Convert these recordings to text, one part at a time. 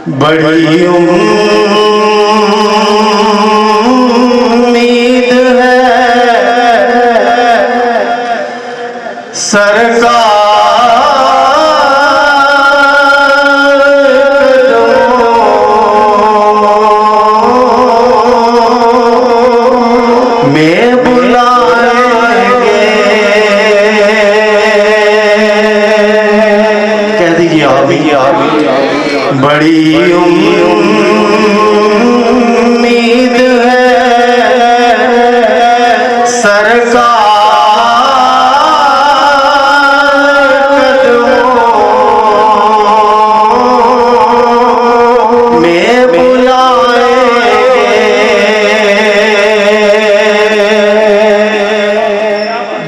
बड़ी उम्मीद है सरकार में बुलाएंगे। कह दीजिए आमीन। बड़ी उम्मीद है सरकार कदमों में बुलाएंगे।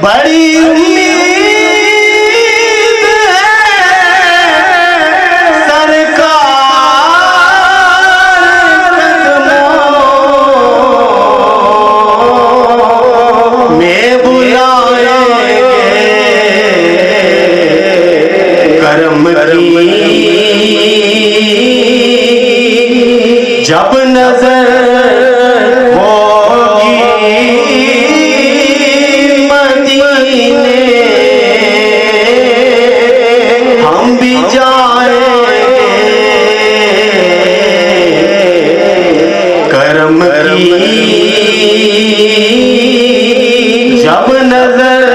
बड़ी जब नजर होगी मदीने हम भी जाएंगे। करम की जब नजर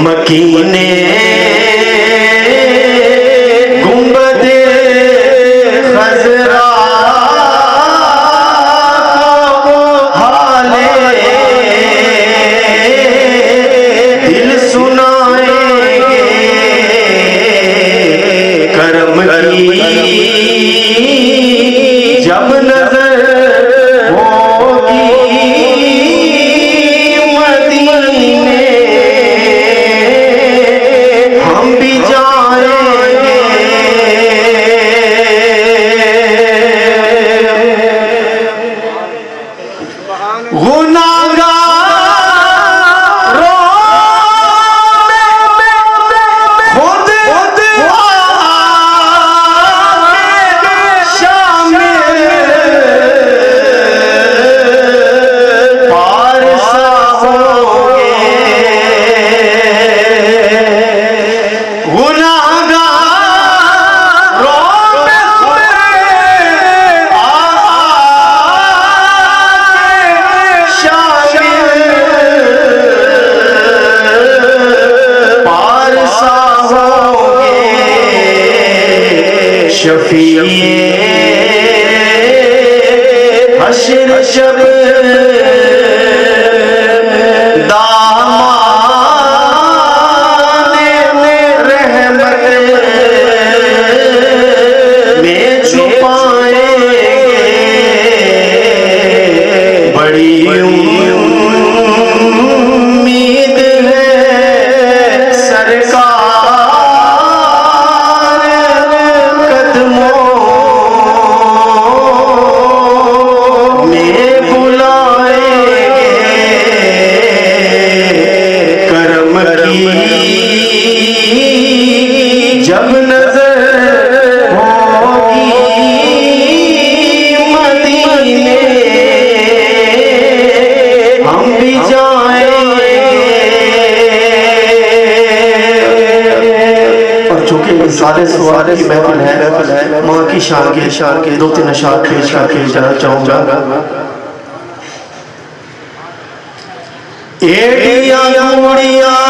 मकीने गुंबदे खजरा को हाले दिल सुनाएंगे। करम की जब नजर होगी सारे सवाल की महफिल है, माँ की शान के 2-3 अशार पेश करके जाना चाहूँगा। एड़ियां गुड़ियां